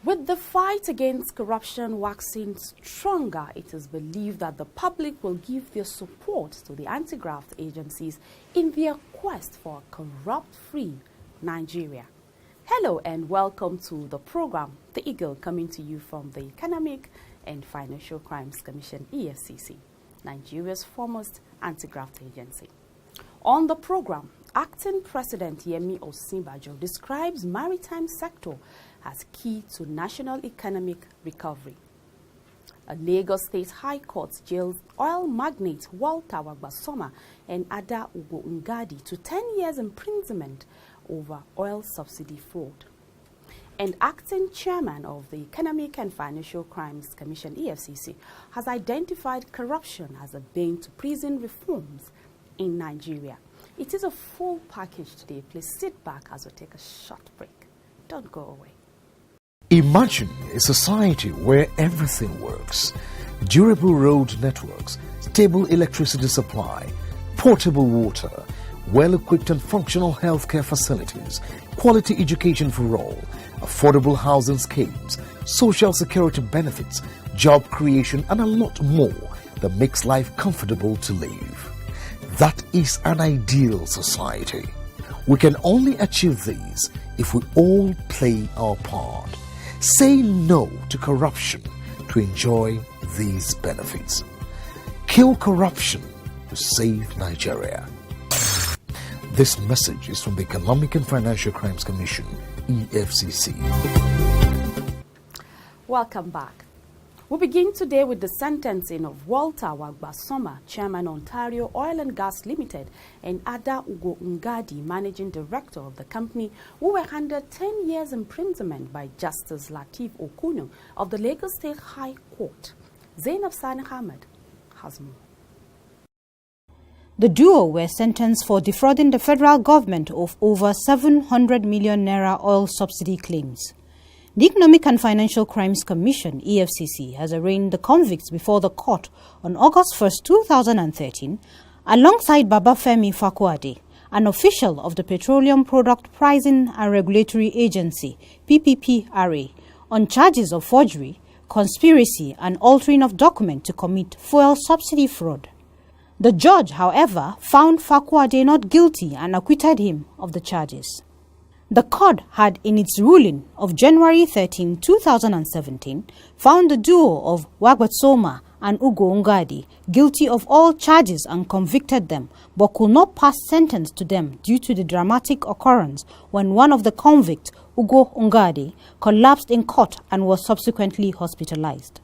With the fight against corruption waxing stronger, it is believed that the public will give their support to the anti-graft agencies in their quest for a corrupt-free Nigeria. Hello and welcome to the program, The Eagle, coming to you from the Economic and Financial Crimes Commission, EFCC, Nigeria's foremost anti-graft agency. On the program, Acting President Yemi Osinbajo describes maritime sector as key to national economic recovery. A Lagos State High Court jails oil magnate Walter Wagbasoma and Ada Ugo Ngadi to 10 years imprisonment over oil subsidy fraud. And Acting Chairman of the Economic and Financial Crimes Commission, EFCC, has identified corruption as a bane to prison reforms in Nigeria. It is a full package today. Please sit back as we take a short break. Don't go away. Imagine a society where everything works. Durable road networks, stable electricity supply, portable water, well-equipped and functional healthcare facilities, quality education for all, affordable housing schemes, social security benefits, job creation, and a lot more that makes life comfortable to live. That is an ideal society. We can only achieve these if we all play our part. Say no to corruption to enjoy these benefits. Kill corruption to save Nigeria. This message is from the Economic and Financial Crimes Commission, EFCC. Welcome back. We begin today with the sentencing of Walter Wagbasoma, Chairman Ontario Oil and Gas Limited, and Ada Ugo Ngadi, Managing Director of the company, who were handed 10 years imprisonment by Justice Lateef Okunu of the Lagos State High Court. Zainab Sani Ahmed has more. The duo were sentenced for defrauding the federal government of over 700 million naira oil subsidy claims. The Economic and Financial Crimes Commission, EFCC, has arraigned the convicts before the court on August 1, 2013, alongside Babafemi Fakuade, an official of the Petroleum Product Pricing and Regulatory Agency, PPPRA, on charges of forgery, conspiracy, and altering of document to commit fuel subsidy fraud. The judge, however, found Fakuade not guilty and acquitted him of the charges. The court had, in its ruling of January 13, 2017, found the duo of Wagbasoma and Ugo Ngadi guilty of all charges and convicted them, but could not pass sentence to them due to the dramatic occurrence when one of the convicts, Ugo Ngadi, collapsed in court and was subsequently hospitalized.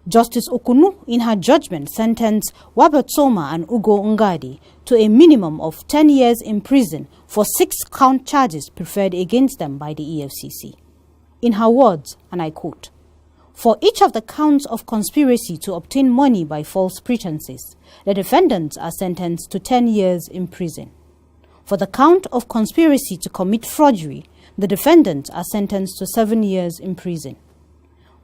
Justice Okunu, in her judgment, sentenced Wagbasoma and Ugo Ngadi to a minimum of 10 years in prison for 6 count charges preferred against them by the EFCC. In her words, and I quote, "For each of the counts of conspiracy to obtain money by false pretenses, the defendants are sentenced to 10 years in prison. For the count of conspiracy to commit forgery, the defendants are sentenced to 7 years in prison.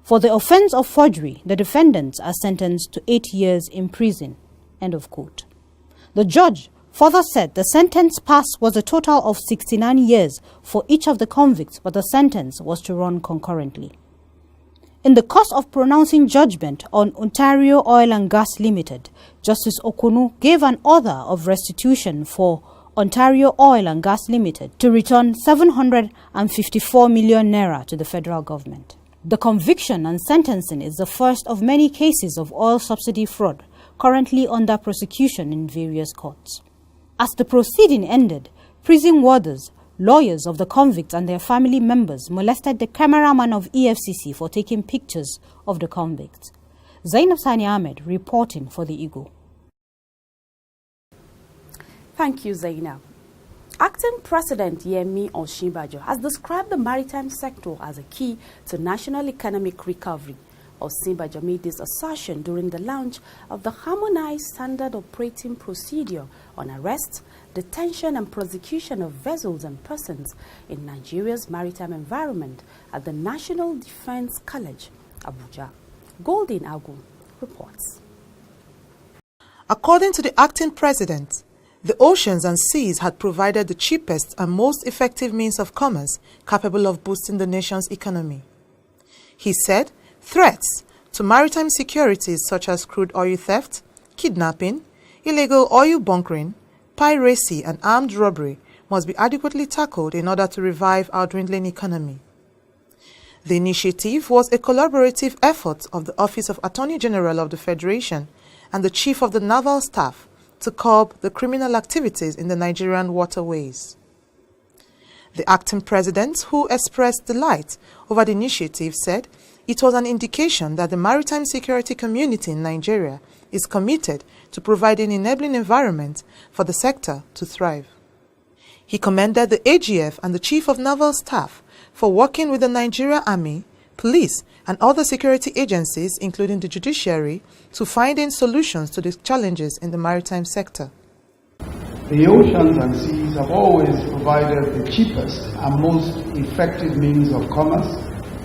For the offense of forgery, the defendants are sentenced to 8 years in prison." End of quote. The judge further said the sentence passed was a total of 69 years for each of the convicts, but the sentence was to run concurrently. In the course of pronouncing judgment on Ontario Oil and Gas Limited, Justice Okunu gave an order of restitution for Ontario Oil and Gas Limited to return 754 million naira to the federal government. The conviction and sentencing is the first of many cases of oil subsidy fraud currently under prosecution in various courts. As the proceeding ended, prison warders Lawyers of the convicts and their family members molested the cameraman of EFCC for taking pictures of the convicts. Zainab Sani Ahmed reporting for the Eagle. Thank you, Zainab. Acting President Yemi Osinbajo has described the maritime sector as a key to national economic recovery. Osinbajo made this assertion during the launch of the Harmonized Standard Operating Procedure on Arrest, Detention and Prosecution of Vessels and Persons in Nigeria's Maritime Environment at the National Defense College, Abuja. Golden Agu reports. According to the acting president, the oceans and seas had provided the cheapest and most effective means of commerce capable of boosting the nation's economy. He said threats to maritime securities such as crude oil theft, kidnapping, illegal oil bunkering, piracy and armed robbery must be adequately tackled in order to revive our dwindling economy. The initiative was a collaborative effort of the Office of Attorney General of the Federation and the Chief of the Naval Staff to curb the criminal activities in the Nigerian waterways. The acting president, who expressed delight over the initiative, said it was an indication that the maritime security community in Nigeria is committed to providing an enabling environment for the sector to thrive. He commended the AGF and the Chief of Naval Staff for working with the Nigeria Army, police, and other security agencies, including the judiciary, to finding solutions to the challenges in the maritime sector. The oceans and seas have always provided the cheapest and most effective means of commerce,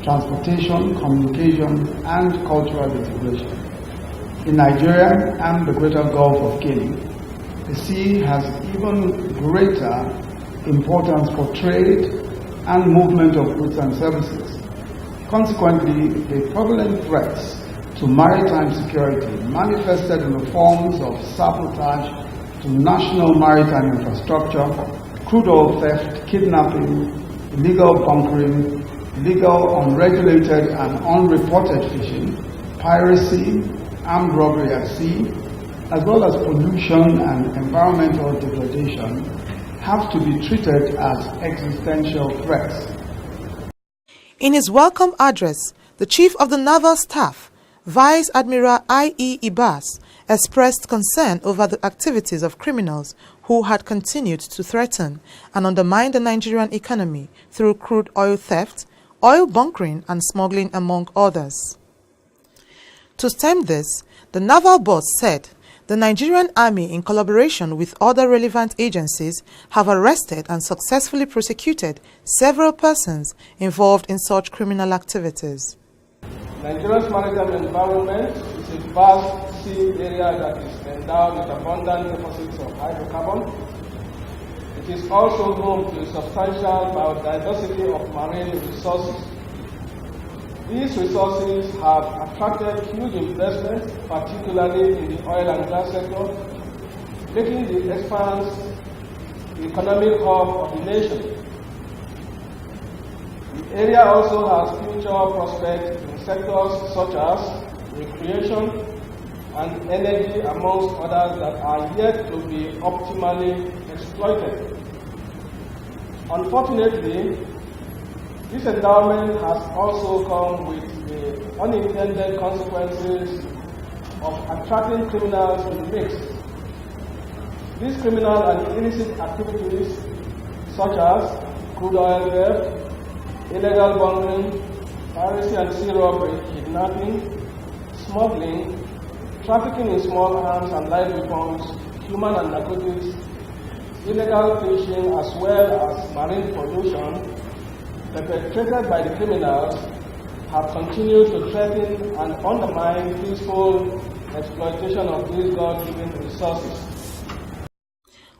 transportation, communication, and cultural integration. In Nigeria and the Greater Gulf of Guinea, the sea has even greater importance for trade and movement of goods and services. Consequently, the prevalent threats to maritime security manifested in the forms of sabotage to national maritime infrastructure, crude oil theft, kidnapping, illegal bunkering, illegal, unregulated and unreported fishing, piracy, armed robbery at sea, as well as pollution and environmental degradation, have to be treated as existential threats. In his welcome address, the Chief of the Naval Staff, Vice Admiral I.E. Ibas, expressed concern over the activities of criminals who had continued to threaten and undermine the Nigerian economy through crude oil theft, oil bunkering and smuggling, among others. To stem this, the Naval Boss said the Nigerian Army, in collaboration with other relevant agencies, have arrested and successfully prosecuted several persons involved in such criminal activities. Nigeria's maritime environment is a vast sea area that is endowed with abundant deposits of hydrocarbon. It is also home to a substantial biodiversity of marine resources. These resources have attracted huge investment, particularly in the oil and gas sector, making the expanse the economic hub of the nation. The area also has future prospects in sectors such as recreation and energy, amongst others that are yet to be optimally exploited. Unfortunately, this endowment has also come with the unintended consequences of attracting criminals in the mix. These criminal and illicit activities, such as crude oil theft, illegal bunkering, piracy and sea robbery, kidnapping, smuggling, trafficking in small arms and light weapons, human and narcotics, illegal fishing, as well as marine pollution, perpetrated by the criminals, have continued to threaten and undermine peaceful exploitation of these God-given resources.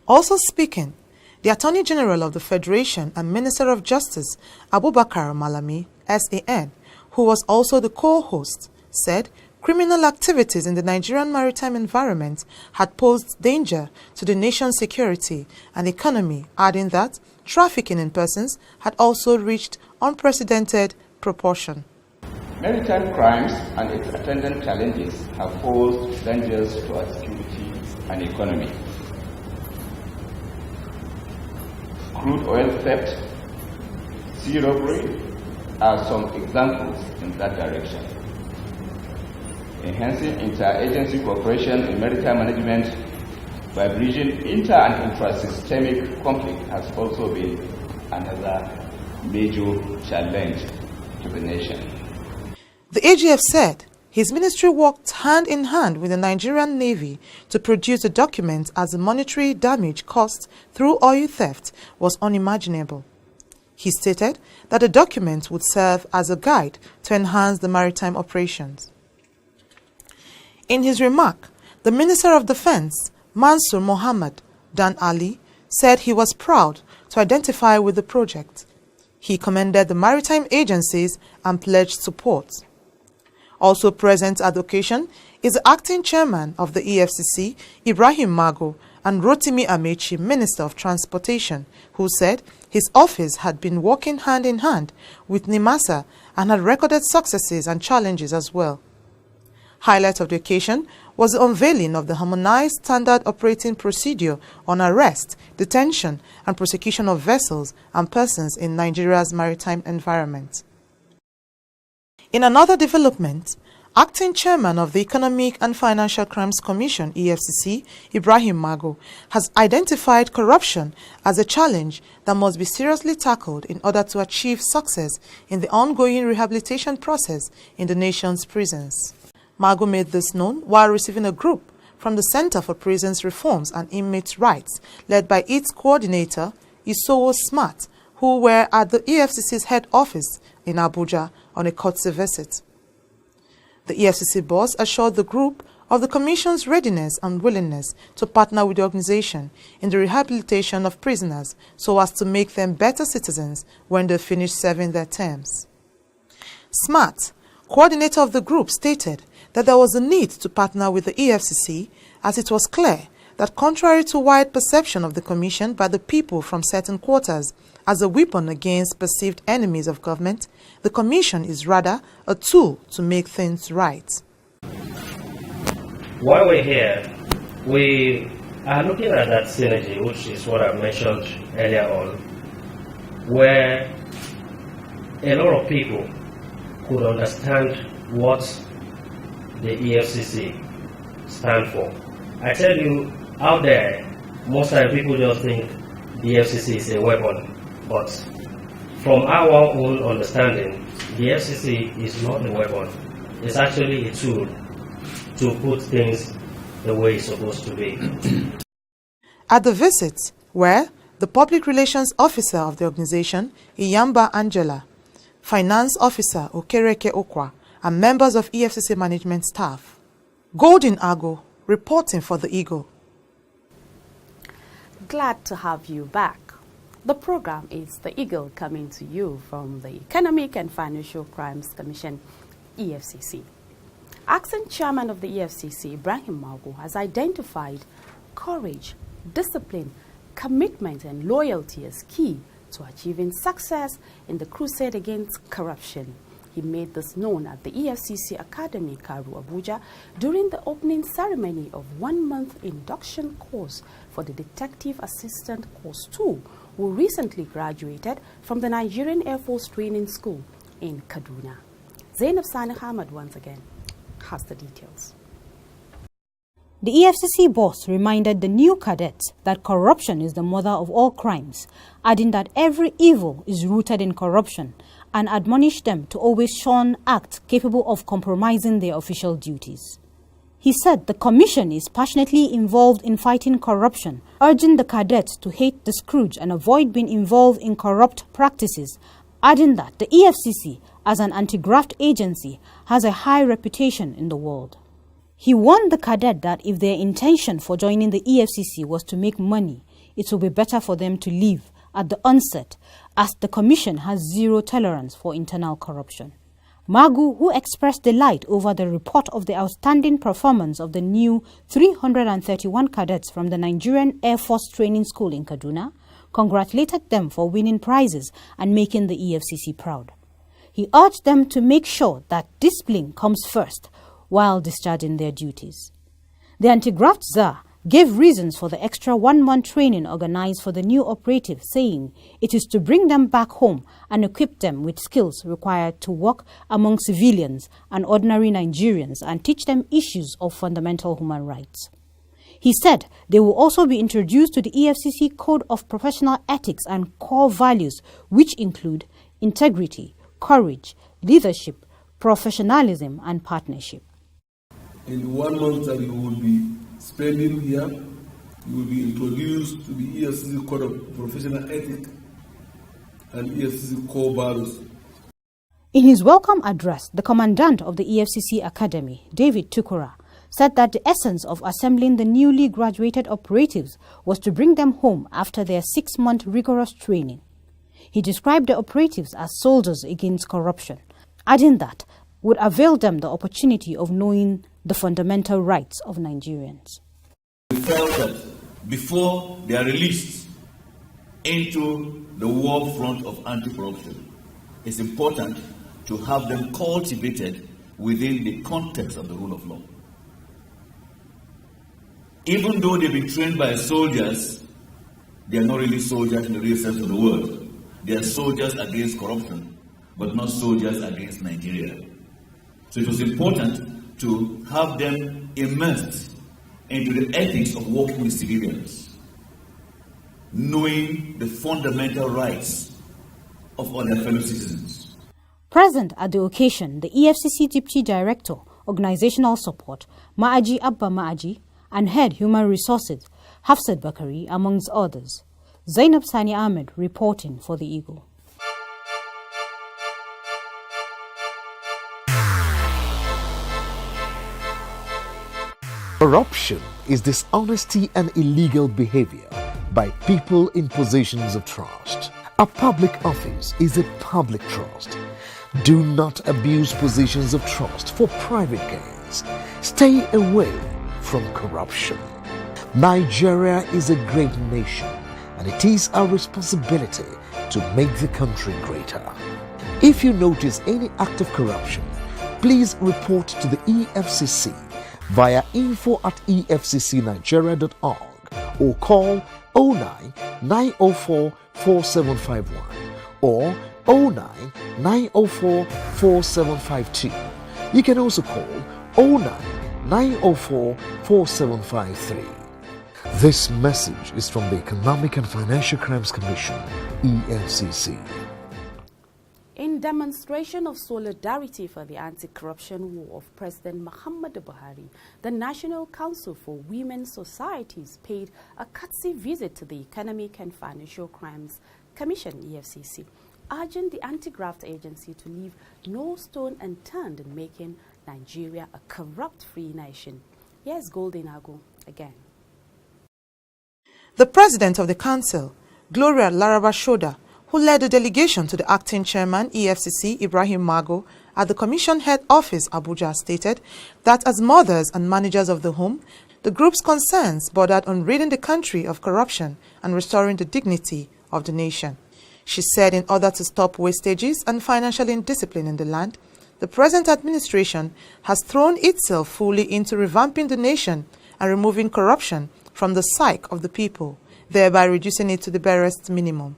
Also speaking, the Attorney General of the Federation and Minister of Justice, Abubakar Malami, SAN, who was also the co-host, said criminal activities in the Nigerian maritime environment had posed danger to the nation's security and economy, adding that trafficking in persons had also reached unprecedented proportion. Maritime crimes and its attendant challenges have posed dangers to our security and economy. crude oil theft, sea robbery are some examples in that direction. Enhancing inter-agency cooperation in maritime management by bridging inter- and intra-systemic conflict has also been another major challenge to the nation. The AGF said his ministry worked hand in hand with the Nigerian Navy to produce a document as the monetary damage caused through oil theft was unimaginable. He stated that the document would serve as a guide to enhance the maritime operations. In his remark, the Minister of Defense, Mansur Mohammed Dan Ali, said he was proud to identify with the project. He commended the maritime agencies and pledged support. Also present at the occasion is the acting chairman of the EFCC, Ibrahim Mago, and Rotimi Amechi, Minister of Transportation, who said his office had been working hand in hand with NIMASA and had recorded successes and challenges as well. Highlight of the occasion was the unveiling of the harmonized standard operating procedure on arrest, detention, and prosecution of vessels and persons in Nigeria's maritime environment. In another development, acting chairman of the Economic and Financial Crimes Commission, EFCC, Ibrahim Mago, has identified corruption as a challenge that must be seriously tackled in order to achieve success in the ongoing rehabilitation process in the nation's prisons. Mago made this known while receiving a group from the Center for Prisons Reforms and Inmates' Rights, led by its coordinator, Isowo Smart, who were at the EFCC's head office in Abuja on a courtesy visit. The EFCC boss assured the group of the Commission's readiness and willingness to partner with the organization in the rehabilitation of prisoners so as to make them better citizens when they finish serving their terms. Smart, coordinator of the group, stated that there was a need to partner with the EFCC as it was clear that contrary to wide perception of the Commission by the people from certain quarters as a weapon against perceived enemies of government, the Commission is rather a tool to make things right. While we're here, we are looking at that synergy, which is what I mentioned earlier on, where a lot of people could understand what the EFCC stand for. I tell you, out there, most of the people just think the EFCC is a weapon, but from our own understanding, the EFCC is not a weapon. It's actually a tool to put things the way it's supposed to be. At the visit, where the Public Relations Officer of the organization, Iyamba Angela, Finance Officer Okereke Okwa, and members of EFCC management staff. Golden Ago, reporting for the Eagle. Glad to have you back. The program is The Eagle, coming to you from the Economic and Financial Crimes Commission, EFCC. Acting chairman of the EFCC, Ibrahim Mago, has identified courage, discipline, commitment, and loyalty as key to achieving success in the crusade against corruption. He made this known at the EFCC Academy, Karu, Abuja, during the opening ceremony of 1-month induction course for the Detective Assistant Course 2, who recently graduated from the Nigerian Air Force Training School in Kaduna. Zainab Sani Ahmad once again has the details. The EFCC boss reminded the new cadets that corruption is the mother of all crimes, adding that every evil is rooted in corruption, and admonished them to always shun acts capable of compromising their official duties. He said the Commission is passionately involved in fighting corruption, urging the cadets to hate the scourge and avoid being involved in corrupt practices, adding that the EFCC, as an anti-graft agency, has a high reputation in the world. He warned the cadet that if their intention for joining the EFCC was to make money, it would be better for them to leave at the onset, as the Commission has zero tolerance for internal corruption. Magu, who expressed delight over the report of the outstanding performance of the new 331 cadets from the Nigerian Air Force Training School in Kaduna, congratulated them for winning prizes and making the EFCC proud. He urged them to make sure that discipline comes first while discharging their duties. The anti-graft czar gave reasons for the extra 1-month training organized for the new operatives, saying it is to bring them back home and equip them with skills required to work among civilians and ordinary Nigerians and teach them issues of fundamental human rights. He said they will also be introduced to the EFCC Code of Professional Ethics and core values, which include integrity, courage, leadership, professionalism, and partnership. In the 1 month that you will be spending here, you will be introduced to the EFCC Code of Professional Ethics and EFCC core values. In his welcome address, the commandant of the EFCC Academy, David Tukura, said that the essence of assembling the newly graduated operatives was to bring them home after their 6-month rigorous training. He described the operatives as soldiers against corruption, adding that would avail them the opportunity of knowing the fundamental rights of Nigerians. We felt that before they are released into the war front of anti-corruption, it's important to have them cultivated within the context of the rule of law. Even though they've been trained by soldiers, they are not really soldiers in the real sense of the word. They are soldiers against corruption, but not soldiers against Nigeria. So it was important to have them immersed into the ethics of working with civilians, knowing the fundamental rights of all their fellow citizens. Present at the occasion, the EFCC Deputy Director, Organizational Support, Ma'aji Abba Ma'aji, and Head Human Resources, Hafsat Bakari, amongst others. Zainab Sani Ahmed reporting for the Eagle. Corruption is dishonesty and illegal behavior by people in positions of trust. A public office is a public trust. Do not abuse positions of trust for private gains. Stay away from corruption. Nigeria is a great nation, and it is our responsibility to make the country greater. If you notice any act of corruption, please report to the EFCC via info@efccnigeria.org or call 09 904 4751 or 09 904 4752. You can also call 09 904 4753. This message is from the Economic and Financial Crimes Commission, EFCC. In demonstration of solidarity for the anti-corruption war of President Muhammadu Buhari, the National Council for Women's Societies paid a courtesy visit to the Economic and Financial Crimes Commission, EFCC, urging the anti-graft agency to leave no stone unturned in making Nigeria a corrupt-free nation. Here's Golden Ago again. The president of the council, Gloria Laraba Shoda, who led the delegation to the acting chairman, EFCC, Ibrahim Mago, at the commission head office, Abuja, stated that as mothers and managers of the home, the group's concerns bordered on ridding the country of corruption and restoring the dignity of the nation. She said in order to stop wastages and financial indiscipline in the land, the present administration has thrown itself fully into revamping the nation and removing corruption from the psyche of the people, thereby reducing it to the barest minimum.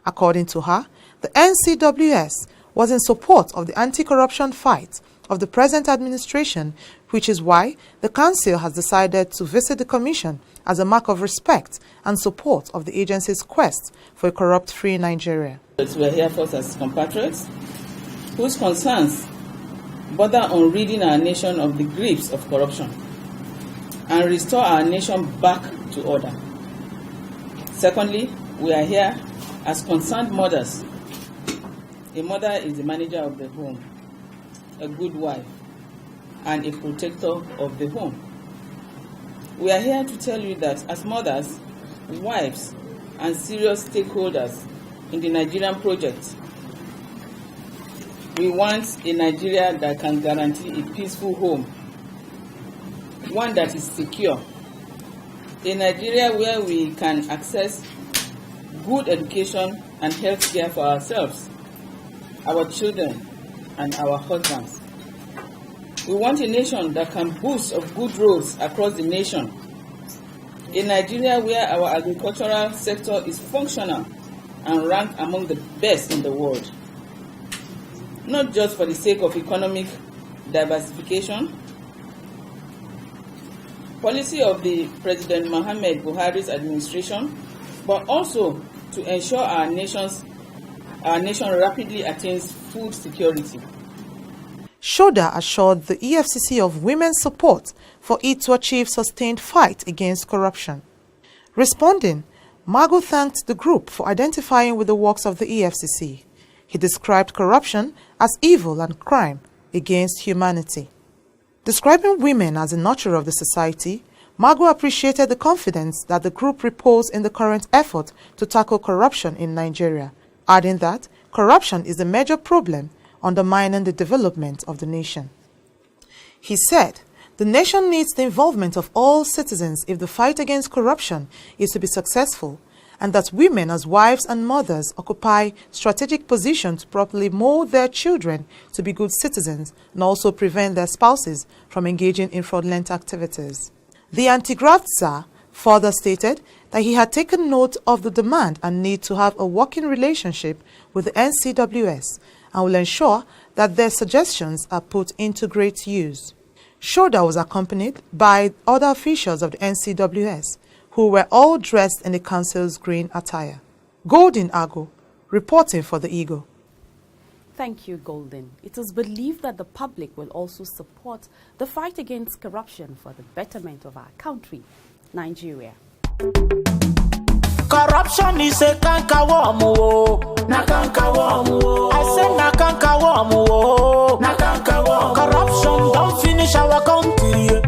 According to her, the NCWS was in support of the anti-corruption fight of the present administration, which is why the council has decided to visit the commission as a mark of respect and support of the agency's quest for a corrupt-free Nigeria. We are here first as compatriots whose concerns border on ridding our nation of the griefs of corruption and restore our nation back to order. Secondly, we are here as concerned mothers. A mother is the manager of the home, a good wife, and a protector of the home. We are here to tell you that as mothers, wives, and serious stakeholders in the Nigerian project, we want a Nigeria that can guarantee a peaceful home, one that is secure, a Nigeria where we can access good education and health care for ourselves, our children, and our husbands. We want a nation that can boast of good roads across the nation, A Nigeria where our agricultural sector is functional and ranked among the best in the world, not just for the sake of economic diversification. Policy of the President Mohamed Buhari's administration, but also to ensure our nation rapidly attains food security. Shoda assured the EFCC of women's support for it to achieve sustained fight against corruption. Responding, Magu thanked the group for identifying with the works of the EFCC. He described corruption as evil and crime against humanity. Describing women as a nurturer of the society, Magu appreciated the confidence that the group reposed in the current effort to tackle corruption in Nigeria, adding that corruption is a major problem undermining the development of the nation. He said, the nation needs the involvement of all citizens if the fight against corruption is to be successful, and that women as wives and mothers occupy strategic positions to properly mold their children to be good citizens and also prevent their spouses from engaging in fraudulent activities. The anti-graft Tsar further stated that he had taken note of the demand and need to have a working relationship with the NCWS and will ensure that their suggestions are put into great use. Shoda was accompanied by other officials of the NCWS, who were all dressed in the council's green attire. Golden Ago, reporting for the Eagle. Thank you, Golden. It is believed that the public will also support the fight against corruption for the betterment of our country, Nigeria. Corruption is a cankerworm, na cankerworm. I say na cankerworm, na cankerworm. Corruption don't finish our country.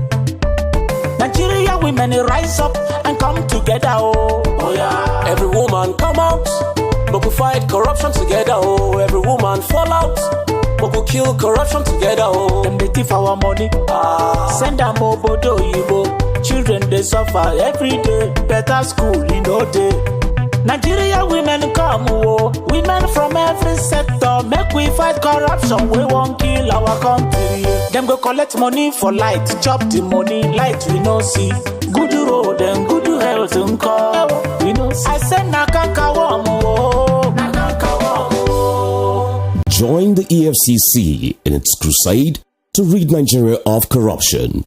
Nigeria women rise up and come together, oh yeah. Every woman come out, but we fight corruption together, oh. Every woman fall out, but we kill corruption together, oh. Them they thief our money, send them obodo yibo. Children they suffer every day, better school in no day. Nigeria women come, oh, women from every sector, make we fight corruption, we won't kill our country. Them go collect money for light, chop the money, light we no see. Good road and good health and call, we no see. I said na cankerworm, oh, na cankerworm, oh. Join the EFCC in its crusade to rid Nigeria of corruption.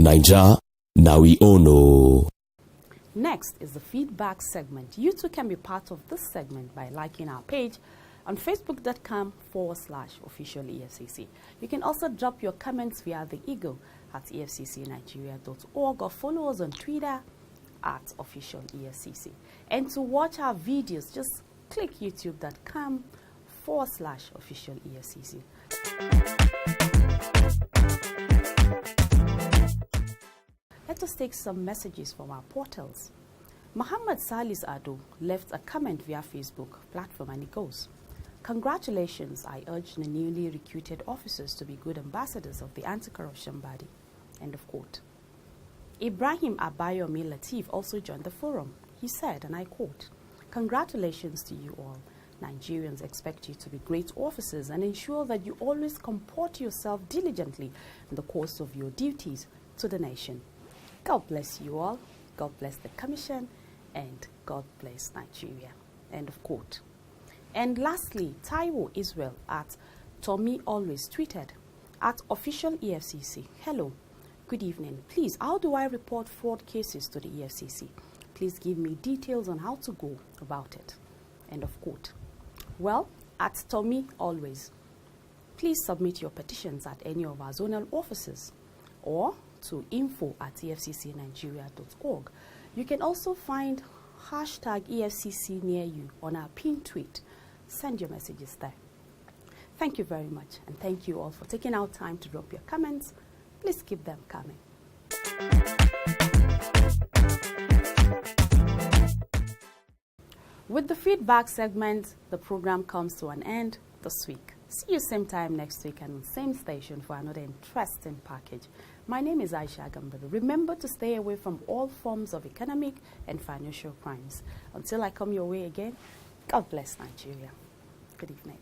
Naija, now we all know. Next is the feedback segment. You too can be part of this segment by liking our page on facebook.com/official EFCC. You can also drop your comments via the Eagle at efccnigeria.org or follow us on Twitter at official EFCC. And to watch our videos, just click youtube.com/official EFCC. Let us take some messages from our portals. Muhammad Salis Ado left a comment via Facebook platform and it goes, "Congratulations, I urge the newly recruited officers to be good ambassadors of the anti-corruption body." End of quote. Ibrahim Abayomi Latif also joined the forum. He said, and I quote, "Congratulations to you all. Nigerians expect you to be great officers and ensure that you always comport yourself diligently in the course of your duties to the nation. God bless you all, God bless the Commission, and God bless Nigeria." End of quote. And lastly, Taiwo Israel at Tommy Always tweeted, at official EFCC, "Hello, good evening. Please, how do I report fraud cases to the EFCC? Please give me details on how to go about it." End of quote. Well, at Tommy Always, please submit your petitions at any of our zonal offices or to info@efccnigeria.org. You can also find hashtag EFCC near you on our pinned tweet. Send your messages there. Thank you very much, and thank you all for taking out time to drop your comments. Please keep them coming. With the feedback segment, the program comes to an end this week. See you same time next week and on same station for another interesting package. My name is Aisha Gambada. Remember to stay away from all forms of economic and financial crimes. Until I come your way again, God bless Nigeria. Good evening.